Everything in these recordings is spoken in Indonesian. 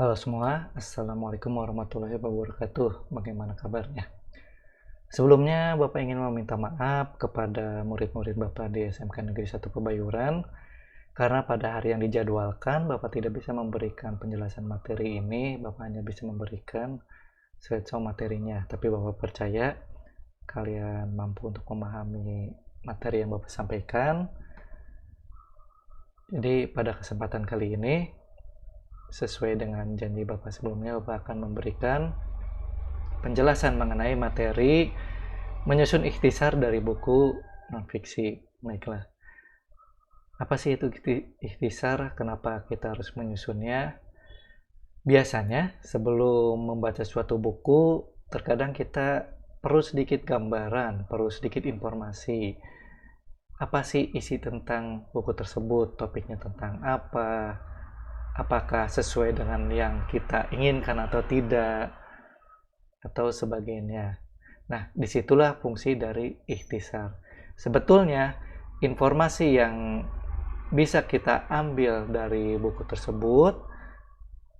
Halo semua, Assalamualaikum warahmatullahi wabarakatuh. Bagaimana kabarnya? Sebelumnya, Bapak ingin meminta maaf kepada murid-murid Bapak di SMK Negeri 1 Pebayuran, karena pada hari yang dijadwalkan, Bapak tidak bisa memberikan penjelasan materi ini, Bapak hanya bisa memberikan slideshow materinya. Tapi Bapak percaya, kalian mampu untuk memahami materi yang Bapak sampaikan. Jadi, pada kesempatan kali ini, sesuai dengan janji Bapak sebelumnya, Bapak akan memberikan penjelasan mengenai materi menyusun ikhtisar dari buku non-fiksi. Baiklah, apa sih itu ikhtisar? Kenapa kita harus menyusunnya? Biasanya, sebelum membaca suatu buku, terkadang kita perlu sedikit gambaran, perlu sedikit informasi. Apa sih isi tentang buku tersebut? Topiknya tentang apa? Apakah sesuai dengan yang kita inginkan atau tidak, atau sebagainya. Nah, disitulah fungsi dari ikhtisar. Sebetulnya, informasi yang bisa kita ambil dari buku tersebut,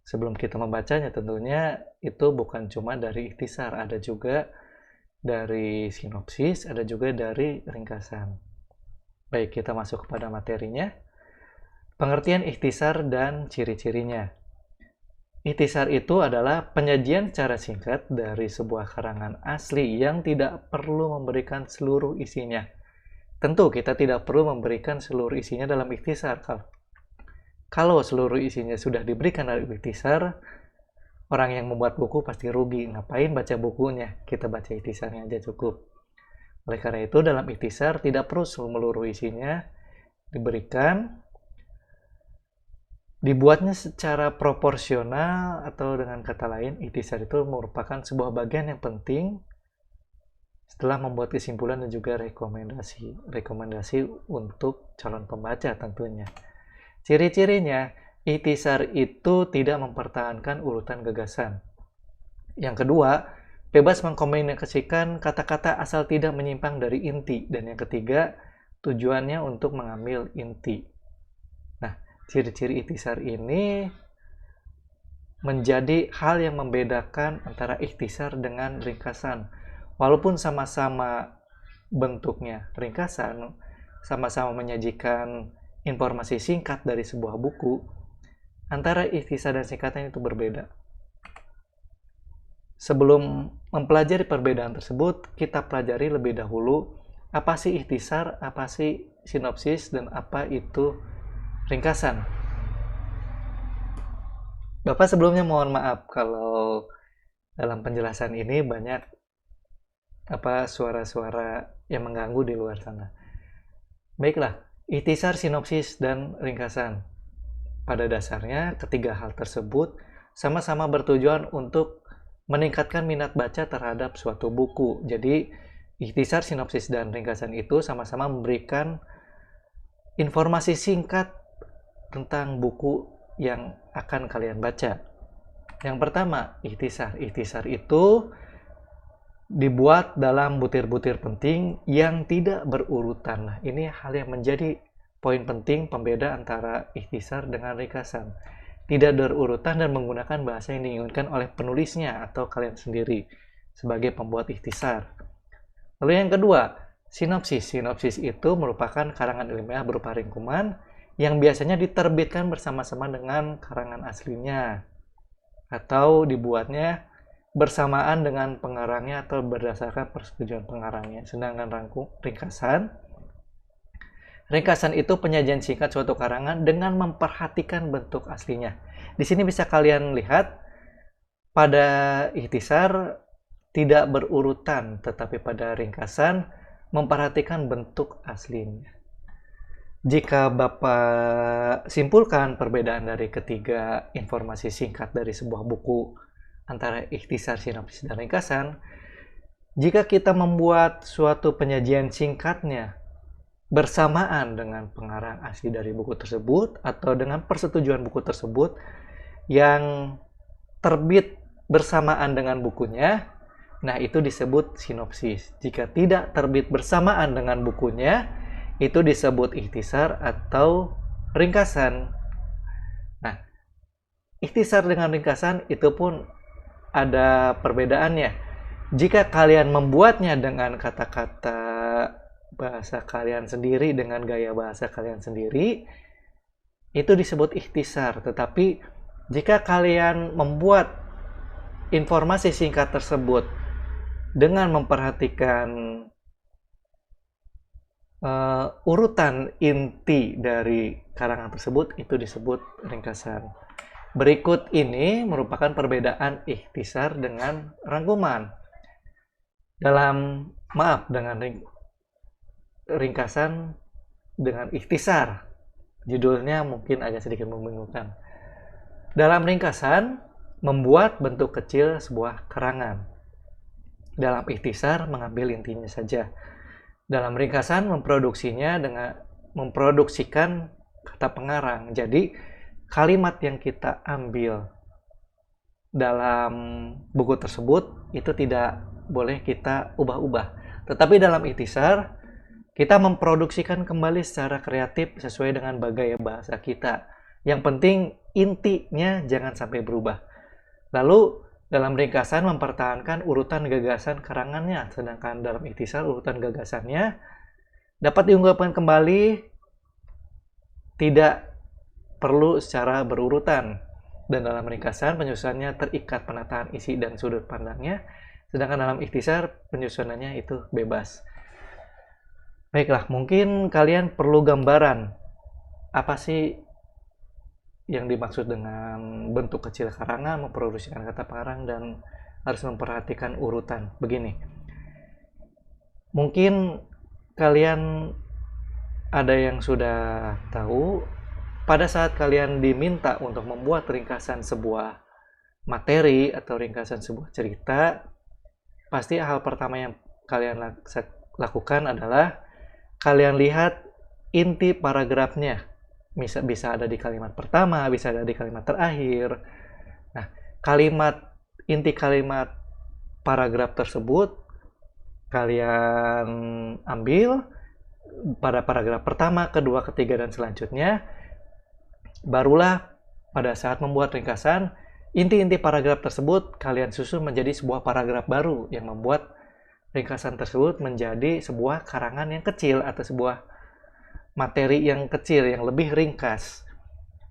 sebelum kita membacanya tentunya, itu bukan cuma dari ikhtisar, ada juga dari sinopsis, ada juga dari ringkasan. Baik, kita masuk kepada materinya. Pengertian ikhtisar dan ciri-cirinya. Ikhtisar itu adalah penyajian secara singkat dari sebuah karangan asli yang tidak perlu memberikan seluruh isinya. Tentu kita tidak perlu memberikan seluruh isinya dalam ikhtisar. Kalau seluruh isinya sudah diberikan dalam ikhtisar, orang yang membuat buku pasti rugi. Ngapain baca bukunya? Kita baca ikhtisarnya aja cukup. Oleh karena itu, dalam ikhtisar tidak perlu seluruh isinya diberikan. Dibuatnya secara proporsional, atau dengan kata lain, ikhtisar itu merupakan sebuah bagian yang penting setelah membuat kesimpulan dan juga rekomendasi untuk calon pembaca tentunya. Ciri-cirinya, ikhtisar itu tidak mempertahankan urutan gagasan. Yang kedua, bebas mengkomunikasikan kata-kata asal tidak menyimpang dari inti. Dan yang ketiga, tujuannya untuk mengambil inti. Ciri-ciri ikhtisar ini menjadi hal yang membedakan antara ikhtisar dengan ringkasan. Walaupun sama-sama bentuknya ringkasan, sama-sama menyajikan informasi singkat dari sebuah buku, antara ikhtisar dan singkatan itu berbeda. Sebelum mempelajari perbedaan tersebut, kita pelajari lebih dahulu apa sih ikhtisar, apa sih sinopsis, dan apa itu ringkasan. Bapak sebelumnya mohon maaf kalau dalam penjelasan ini banyak suara-suara yang mengganggu di luar sana. Baiklah, ikhtisar, sinopsis, dan ringkasan. Pada dasarnya, ketiga hal tersebut sama-sama bertujuan untuk meningkatkan minat baca terhadap suatu buku. Jadi, ikhtisar, sinopsis, dan ringkasan itu sama-sama memberikan informasi singkat tentang buku yang akan kalian baca. Yang pertama, ikhtisar. Ikhtisar itu dibuat dalam butir-butir penting yang tidak berurutan. Nah, ini hal yang menjadi poin penting pembeda antara ikhtisar dengan ringkasan. Tidak berurutan dan menggunakan bahasa yang diinginkan oleh penulisnya atau kalian sendiri sebagai pembuat ikhtisar. Lalu yang kedua, sinopsis. Sinopsis itu merupakan karangan ilmiah berupa rangkuman yang biasanya diterbitkan bersama-sama dengan karangan aslinya atau dibuatnya bersamaan dengan pengarangnya atau berdasarkan persetujuan pengarangnya. Sedangkan ringkasan itu penyajian singkat suatu karangan dengan memperhatikan bentuk aslinya. Di sini bisa kalian lihat pada ikhtisar tidak berurutan, tetapi pada ringkasan memperhatikan bentuk aslinya. Jika Bapak simpulkan perbedaan dari ketiga informasi singkat dari sebuah buku antara ikhtisar, sinopsis, dan ringkasan, jika kita membuat suatu penyajian singkatnya bersamaan dengan pengarang asli dari buku tersebut atau dengan persetujuan buku tersebut yang terbit bersamaan dengan bukunya, nah itu disebut sinopsis. Jika tidak terbit bersamaan dengan bukunya, itu disebut ikhtisar atau ringkasan. Nah, ikhtisar dengan ringkasan itu pun ada perbedaannya. Jika kalian membuatnya dengan kata-kata bahasa kalian sendiri, dengan gaya bahasa kalian sendiri, itu disebut ikhtisar. Tetapi jika kalian membuat informasi singkat tersebut dengan memperhatikan urutan inti dari karangan tersebut, itu disebut ringkasan. Berikut ini merupakan perbedaan ikhtisar dengan rangkuman. Dengan ringkasan dengan ikhtisar. Judulnya mungkin agak sedikit membingungkan. Dalam ringkasan, membuat bentuk kecil sebuah karangan. Dalam ikhtisar, mengambil intinya saja. Dalam ringkasan, memproduksikan kata pengarang. Jadi, kalimat yang kita ambil dalam buku tersebut itu tidak boleh kita ubah-ubah. Tetapi dalam ikhtisar, kita memproduksikan kembali secara kreatif sesuai dengan gaya bahasa kita. Yang penting intinya jangan sampai berubah. Lalu dalam ringkasan mempertahankan urutan gagasan karangannya, sedangkan dalam ikhtisar urutan gagasannya dapat diungkapkan kembali, tidak perlu secara berurutan. Dan dalam ringkasan penyusunannya terikat penataan isi dan sudut pandangnya, sedangkan dalam ikhtisar penyusunannya itu bebas. Baiklah, mungkin kalian perlu gambaran apa sih yang dimaksud dengan bentuk kecil karangan, memproduksikan kata pengarang, dan harus memperhatikan urutan. Begini, mungkin kalian ada yang sudah tahu, pada saat kalian diminta untuk membuat ringkasan sebuah materi atau ringkasan sebuah cerita, pasti hal pertama yang kalian lakukan adalah kalian lihat inti paragrafnya. Bisa ada di kalimat pertama, bisa ada di kalimat terakhir. Nah, inti kalimat paragraf tersebut kalian ambil pada paragraf pertama, kedua, ketiga, dan selanjutnya. Barulah pada saat membuat ringkasan, inti-inti paragraf tersebut kalian susun menjadi sebuah paragraf baru yang membuat ringkasan tersebut menjadi sebuah karangan yang kecil atau sebuah materi yang kecil, yang lebih ringkas.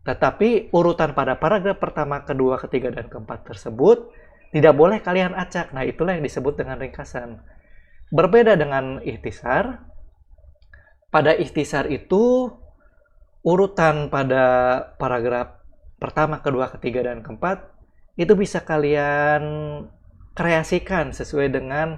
Tetapi urutan pada paragraf pertama, kedua, ketiga, dan keempat tersebut tidak boleh kalian acak. Nah, itulah yang disebut dengan ringkasan. Berbeda dengan ikhtisar. Pada ikhtisar itu, urutan pada paragraf pertama, kedua, ketiga, dan keempat itu bisa kalian kreasikan sesuai dengan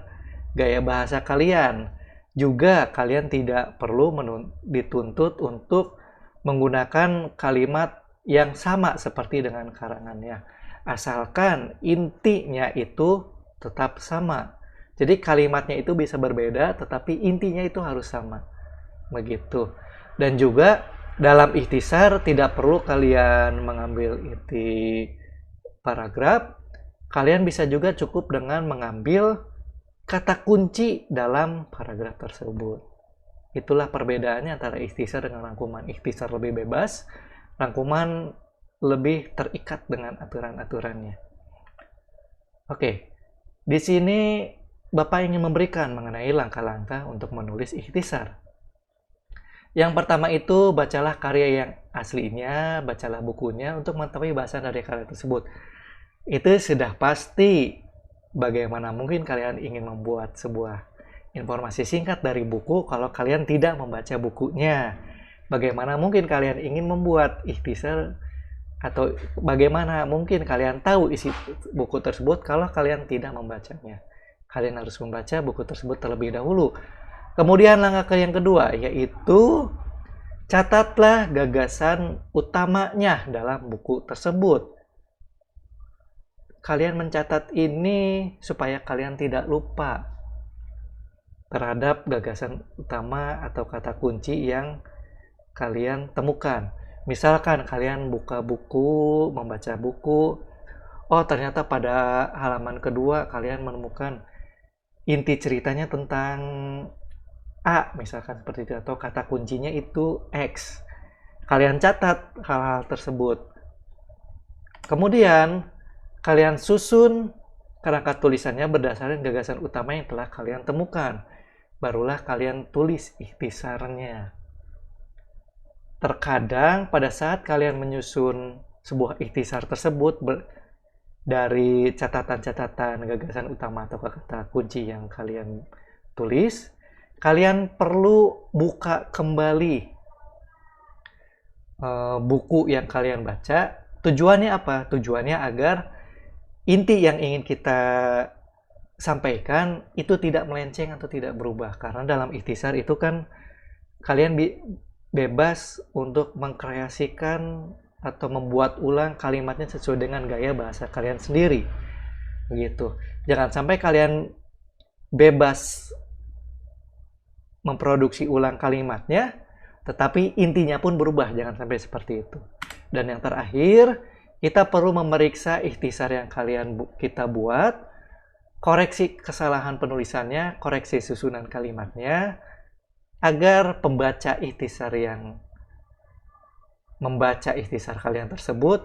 gaya bahasa kalian. Juga kalian tidak perlu dituntut untuk menggunakan kalimat yang sama seperti dengan karangannya. Asalkan intinya itu tetap sama. Jadi kalimatnya itu bisa berbeda, tetapi intinya itu harus sama. Begitu. Dan juga dalam ikhtisar tidak perlu kalian mengambil inti paragraf. Kalian bisa juga cukup dengan mengambil kata kunci dalam paragraf tersebut. Itulah perbedaannya antara ikhtisar dengan rangkuman. Ikhtisar lebih bebas, rangkuman lebih terikat dengan aturan-aturannya. Oke, di sini Bapak ingin memberikan mengenai langkah-langkah untuk menulis ikhtisar. Yang pertama itu, bacalah karya yang aslinya, bacalah bukunya untuk mengetahui bahasa dari karya tersebut. Itu sudah pasti. Bagaimana mungkin kalian ingin membuat sebuah informasi singkat dari buku kalau kalian tidak membaca bukunya? Bagaimana mungkin kalian ingin membuat ikhtisar, atau bagaimana mungkin kalian tahu isi buku tersebut kalau kalian tidak membacanya? Kalian harus membaca buku tersebut terlebih dahulu. Kemudian langkah yang kedua, yaitu catatlah gagasan utamanya dalam buku tersebut. Kalian mencatat ini supaya kalian tidak lupa terhadap gagasan utama atau kata kunci yang kalian temukan. Misalkan kalian buka buku, membaca buku, oh ternyata pada halaman kedua kalian menemukan inti ceritanya tentang A, misalkan seperti itu, atau kata kuncinya itu X. Kalian catat hal-hal tersebut. Kemudian kalian susun kerangka tulisannya berdasarkan gagasan utama yang telah kalian temukan. Barulah kalian tulis ikhtisarnya. Terkadang pada saat kalian menyusun sebuah ikhtisar tersebut dari catatan-catatan gagasan utama atau kata kunci yang kalian tulis, kalian perlu buka kembali buku yang kalian baca. Tujuannya apa? Tujuannya agar inti yang ingin kita sampaikan itu tidak melenceng atau tidak berubah. Karena dalam ikhtisar itu kan kalian bebas untuk mengkreasikan atau membuat ulang kalimatnya sesuai dengan gaya bahasa kalian sendiri. Begitu. Jangan sampai kalian bebas memproduksi ulang kalimatnya, tetapi intinya pun berubah. Jangan sampai seperti itu. Dan yang terakhir, kita perlu memeriksa ikhtisar yang kita buat, koreksi kesalahan penulisannya, koreksi susunan kalimatnya, agar pembaca ikhtisar yang membaca ikhtisar kalian tersebut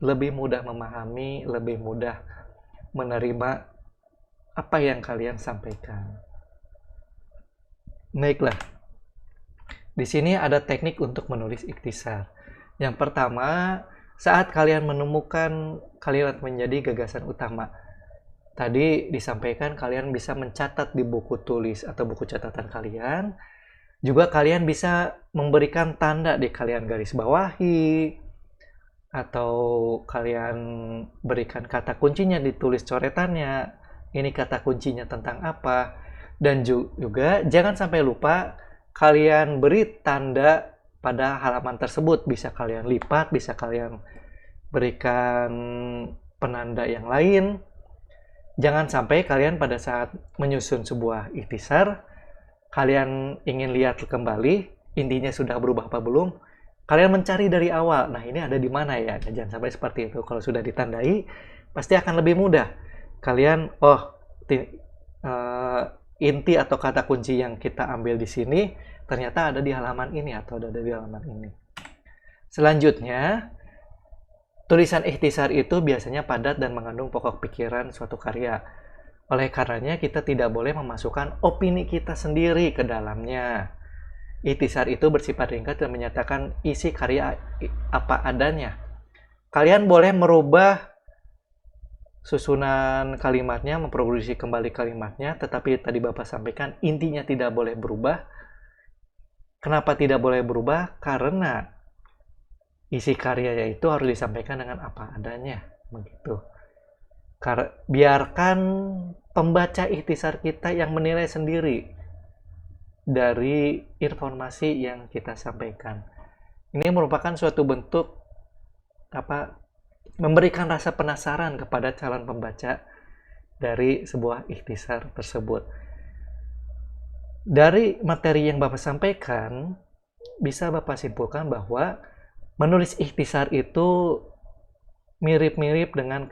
lebih mudah memahami, lebih mudah menerima apa yang kalian sampaikan. Baiklah, di sini ada teknik untuk menulis ikhtisar. Yang pertama, saat kalian menemukan kalimat menjadi gagasan utama, tadi disampaikan kalian bisa mencatat di buku tulis atau buku catatan kalian. Juga kalian bisa memberikan tanda di kalian garis bawahi, atau kalian berikan kata kuncinya ditulis coretannya. Ini kata kuncinya tentang apa. Dan juga jangan sampai lupa kalian beri tanda pada halaman tersebut. Bisa kalian lipat, bisa kalian berikan penanda yang lain. Jangan sampai kalian pada saat menyusun sebuah ikhtisar, kalian ingin lihat kembali intinya sudah berubah apa belum, kalian mencari dari awal. Nah, ini ada di mana ya? Jangan sampai seperti itu. Kalau sudah ditandai, pasti akan lebih mudah. Kalian, inti atau kata kunci yang kita ambil di sini ternyata ada di halaman ini atau ada di halaman ini. Selanjutnya, tulisan ikhtisar itu biasanya padat dan mengandung pokok pikiran suatu karya. Oleh karenanya, kita tidak boleh memasukkan opini kita sendiri ke dalamnya. Ikhtisar itu bersifat ringkas dan menyatakan isi karya apa adanya. Kalian boleh merubah susunan kalimatnya, memproduksi kembali kalimatnya, tetapi tadi Bapak sampaikan intinya tidak boleh berubah. Kenapa tidak boleh berubah? Karena isi karyanya itu harus disampaikan dengan apa adanya, begitu. Biarkan pembaca ikhtisar kita yang menilai sendiri dari informasi yang kita sampaikan. Ini merupakan suatu bentuk memberikan rasa penasaran kepada calon pembaca dari sebuah ikhtisar tersebut. Dari materi yang Bapak sampaikan, bisa Bapak simpulkan bahwa menulis ikhtisar itu mirip-mirip dengan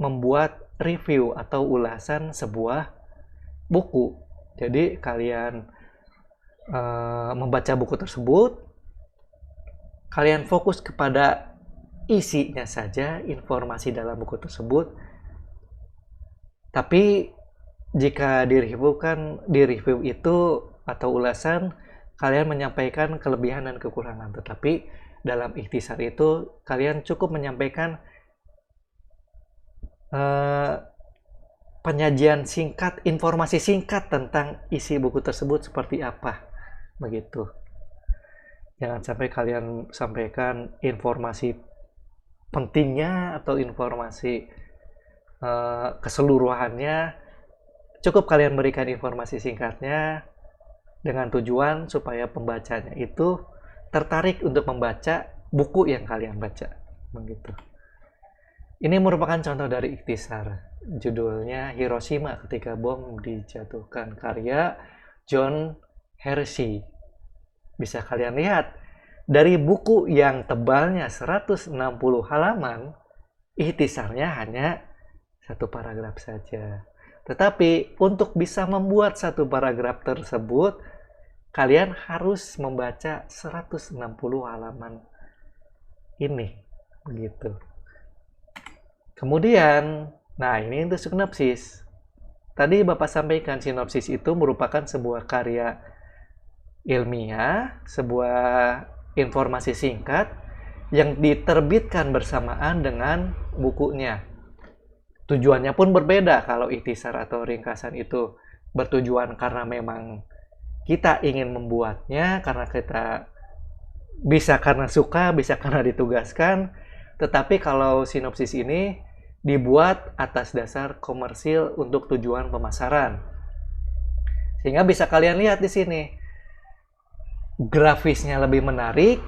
membuat review atau ulasan sebuah buku. Jadi kalian membaca buku tersebut, kalian fokus kepada isinya saja, informasi dalam buku tersebut. Tapi jika di review itu atau ulasan, kalian menyampaikan kelebihan dan kekurangan. Tetapi dalam ikhtisar itu kalian cukup menyampaikan penyajian singkat, informasi singkat tentang isi buku tersebut seperti apa, begitu. Jangan sampai kalian sampaikan informasi pentingnya atau informasi keseluruhannya. Cukup kalian berikan informasi singkatnya dengan tujuan supaya pembacanya itu tertarik untuk membaca buku yang kalian baca, begitu. Ini merupakan contoh dari ikhtisar. Judulnya Hiroshima Ketika Bom Dijatuhkan, karya John Hersey. Bisa kalian lihat, dari buku yang tebalnya 160 halaman, ikhtisarnya hanya satu paragraf saja. Tetapi untuk bisa membuat satu paragraf tersebut, kalian harus membaca 160 halaman ini, begitu. Kemudian, nah ini untuk sinopsis. Tadi Bapak sampaikan sinopsis itu merupakan sebuah karya ilmiah, sebuah informasi singkat yang diterbitkan bersamaan dengan bukunya. Tujuannya pun berbeda. Kalau ikhtisar atau ringkasan itu bertujuan karena memang kita ingin membuatnya, karena kita bisa karena suka, bisa karena ditugaskan. Tetapi kalau sinopsis ini dibuat atas dasar komersil untuk tujuan pemasaran. Sehingga bisa kalian lihat di sini. Grafisnya lebih menarik.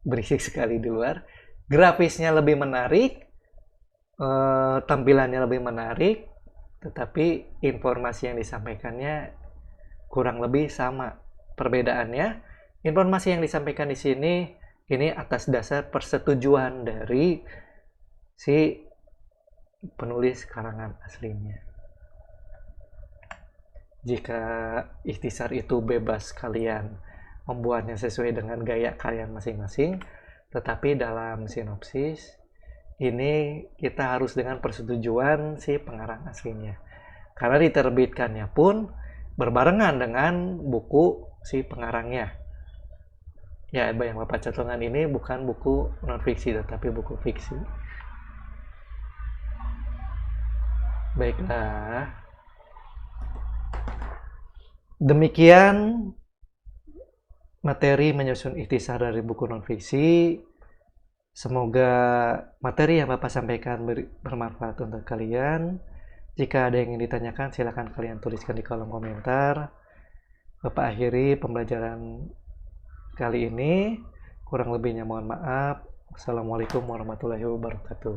Berisik sekali di luar. Grafisnya lebih menarik, tampilannya lebih menarik, tetapi informasi yang disampaikannya kurang lebih sama. Perbedaannya, informasi yang disampaikan di sini ini atas dasar persetujuan dari si penulis karangan aslinya. Jika ikhtisar itu bebas kalian membuatnya sesuai dengan gaya kalian masing-masing, tetapi dalam sinopsis ini kita harus dengan persetujuan si pengarang aslinya. Karena diterbitkannya pun berbarengan dengan buku si pengarangnya. Ya, yang Bapak cantumkan ini bukan buku non-fiksi, tetapi buku fiksi. Baiklah. Demikian materi menyusun ikhtisar dari buku non-fiksi. Semoga materi yang Bapak sampaikan bermanfaat untuk kalian. Jika ada yang ingin ditanyakan, silakan kalian tuliskan di kolom komentar. Bapak akhiri pembelajaran kali ini. Kurang lebihnya mohon maaf. Wassalamualaikum warahmatullahi wabarakatuh.